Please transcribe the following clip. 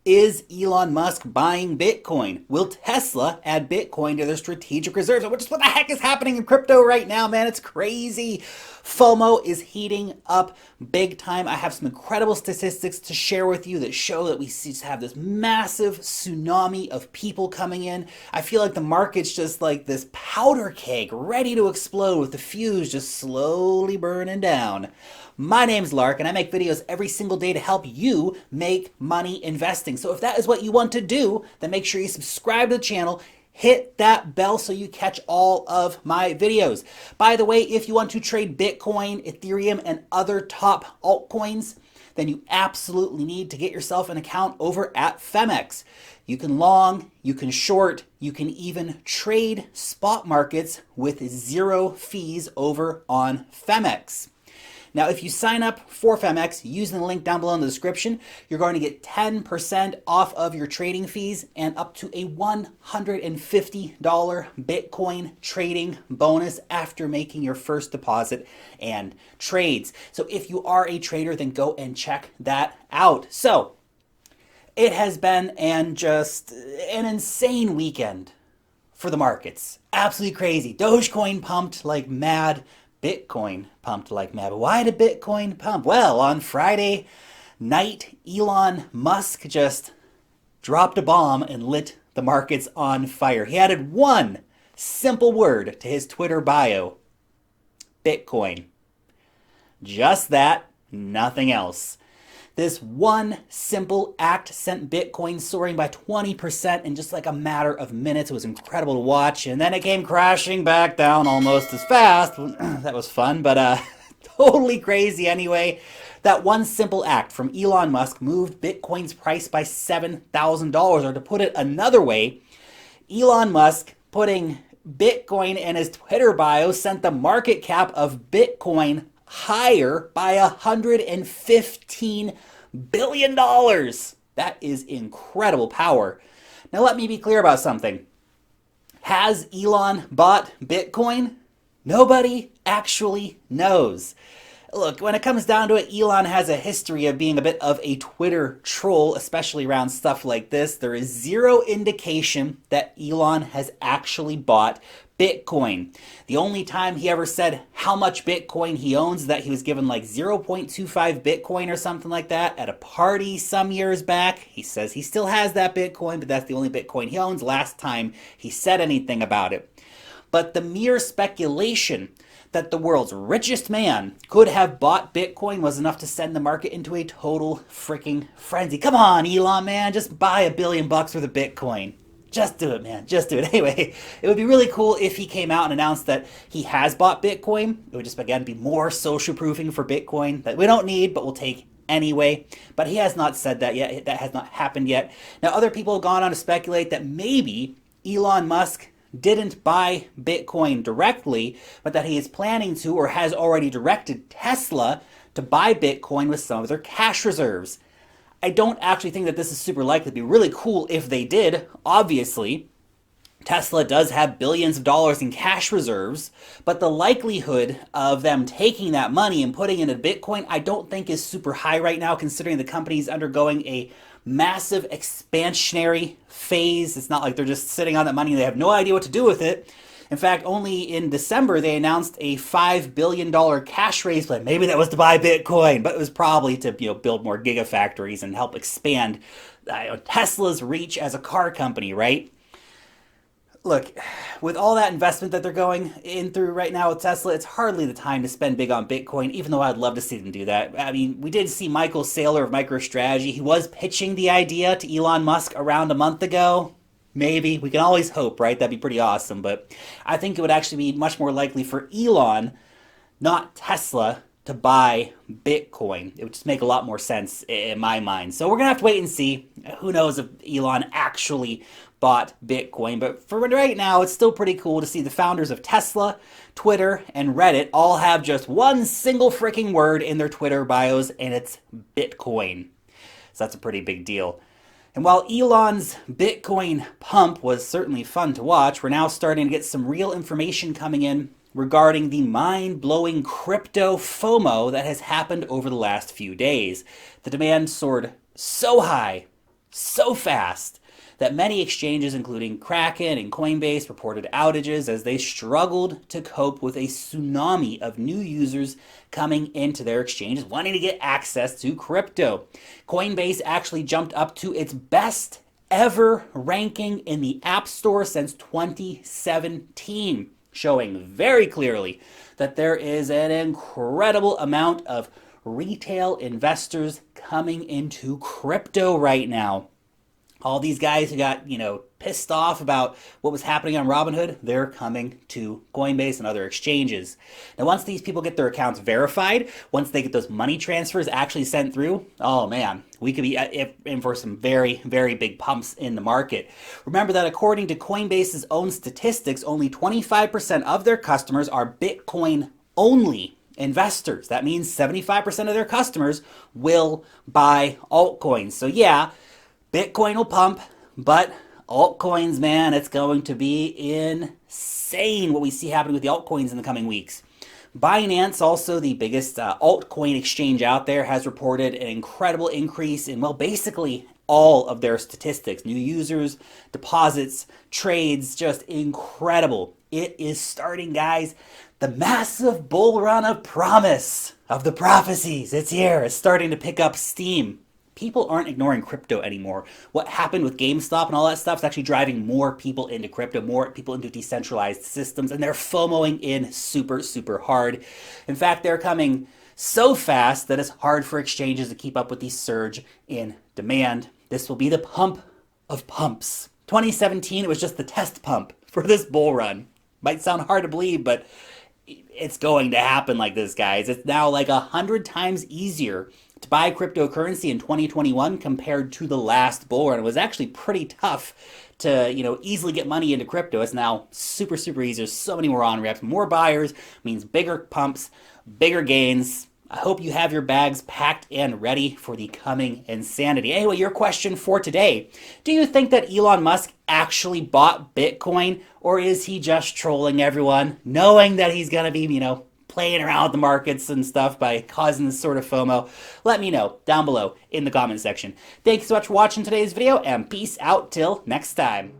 Is Elon Musk buying Bitcoin? Will Tesla add Bitcoin to their strategic reserves? Which is what the heck is happening in crypto right now, man. It's crazy. FOMO is heating up big time. I have some incredible statistics to share with you that show that we just have this massive tsunami of people coming in. I feel like the market's just like this powder keg ready to explode with the fuse just slowly burning down. My name's Lark, and I make videos every single day to help you make money investing. So if that is what you want to do, then make sure you subscribe to the channel, hit that bell so you catch all of my videos. By the way, if you want to trade Bitcoin, Ethereum, and other top altcoins, then you absolutely need to get yourself an account over at Femex. You can long, you can short, you can even trade spot markets with zero fees over on Femex. Now, if you sign up for Femex using the link down below in the description, you're going to get 10% off of your trading fees and up to a $150 Bitcoin trading bonus after making your first deposit and trades. So if you are a trader, then go and check that out. So it has been just an insane weekend for the markets. Absolutely crazy. Dogecoin pumped like mad. Bitcoin pumped like mad. But why did Bitcoin pump? Well, on Friday night, Elon Musk just dropped a bomb and lit the markets on fire. He added one simple word to his Twitter bio: Bitcoin. Just that, nothing else. This one simple act sent Bitcoin soaring by 20% in just like a matter of minutes. It was incredible to watch. And then it came crashing back down almost as fast. That was fun, but totally crazy anyway. That one simple act from Elon Musk moved Bitcoin's price by $7,000. Or to put it another way, Elon Musk putting Bitcoin in his Twitter bio sent the market cap of Bitcoin higher by $115 billion. That is incredible power. Now let me be clear about something. Has Elon bought Bitcoin? Nobody actually knows. Look, when it comes down to it, Elon has a history of being a bit of a Twitter troll, especially around stuff like this. There is zero indication that Elon has actually bought Bitcoin. The only time he ever said how much Bitcoin he owns is that he was given like 0.25 Bitcoin or something like that at a party some years back. He says he still has that Bitcoin, but that's the only Bitcoin he owns. Last time he said anything about it. But the mere speculation that the world's richest man could have bought Bitcoin was enough to send the market into a total freaking frenzy. Come on, Elon, man, just buy $1 billion worth of Bitcoin. Just do it, man. Just do it. Anyway, it would be really cool if he came out and announced that he has bought Bitcoin. It would just, again, be more social proofing for Bitcoin that we don't need, but we'll take anyway. But he has not said that yet. That has not happened yet. Now, other people have gone on to speculate that maybe Elon Musk didn't buy Bitcoin directly, but that he is planning to or has already directed Tesla to buy Bitcoin with some of their cash reserves. I don't actually think that this is super likely. It'd be really cool if they did. Obviously, Tesla does have billions of dollars in cash reserves, but the likelihood of them taking that money and putting it into Bitcoin, I don't think is super high right now, considering the company is undergoing a massive expansionary phase. It's not like they're just sitting on that money and they have no idea what to do with it. In fact, only in December, they announced a $5 billion cash raise plan. Maybe that was to buy Bitcoin, but it was probably to build more gigafactories and help expand Tesla's reach as a car company, right? Look, with all that investment that they're going in through right now with Tesla, it's hardly the time to spend big on Bitcoin, even though I'd love to see them do that. I mean, we did see Michael Saylor of MicroStrategy. He was pitching the idea to Elon Musk around a month ago. Maybe. We can always hope, right? That'd be pretty awesome. But I think it would actually be much more likely for Elon, not Tesla, to buy Bitcoin. It would just make a lot more sense in my mind. So we're going to have to wait and see. Who knows if Elon actually bought Bitcoin. But for right now, it's still pretty cool to see the founders of Tesla, Twitter, and Reddit all have just one single freaking word in their Twitter bios, and it's Bitcoin. So that's a pretty big deal. And while Elon's Bitcoin pump was certainly fun to watch, we're now starting to get some real information coming in regarding the mind-blowing crypto FOMO that has happened over the last few days. The demand soared so high so fast that many exchanges, including Kraken and Coinbase, reported outages as they struggled to cope with a tsunami of new users coming into their exchanges wanting to get access to crypto. Coinbase actually jumped up to its best ever ranking in the App Store since 2017, showing very clearly that there is an incredible amount of retail investors coming into crypto right now. All these guys who got, pissed off about what was happening on Robinhood, they're coming to Coinbase and other exchanges. Now, once these people get their accounts verified, once they get those money transfers actually sent through, oh man, we could be in for some very, very big pumps in the market. Remember that according to Coinbase's own statistics, only 25% of their customers are Bitcoin only investors. That means 75% of their customers will buy altcoins. So yeah, Bitcoin will pump, but altcoins, man, it's going to be insane what we see happening with the altcoins in the coming weeks. BINANCE, also the biggest altcoin exchange out there, has reported an incredible increase in, well, basically all of their statistics. New users, deposits, trades, just incredible. It is starting, guys. The massive bull run of promise, of the prophecies. It's here. It's starting to pick up steam. People aren't ignoring crypto anymore. What happened with GameStop and all that stuff is actually driving more people into crypto, more people into decentralized systems, and they're FOMOing in super, super hard. In fact, they're coming so fast that it's hard for exchanges to keep up with the surge in demand. This will be the pump of pumps. 2017, it was just the test pump for this bull run. Might sound hard to believe, but it's going to happen like this, guys. It's now like 100 times easier to buy cryptocurrency in 2021 compared to the last bull run. It was actually pretty tough to, easily get money into crypto. It's now super, super easy. There's so many more on-ramps. More buyers means bigger pumps, bigger gains. I hope you have your bags packed and ready for the coming insanity. Anyway, your question for today. Do you think that Elon Musk actually bought Bitcoin, or is he just trolling everyone, knowing that he's going to be, playing around with the markets and stuff by causing this sort of FOMO? Let me know down below in the comment section. Thanks so much for watching today's video, and peace out till next time.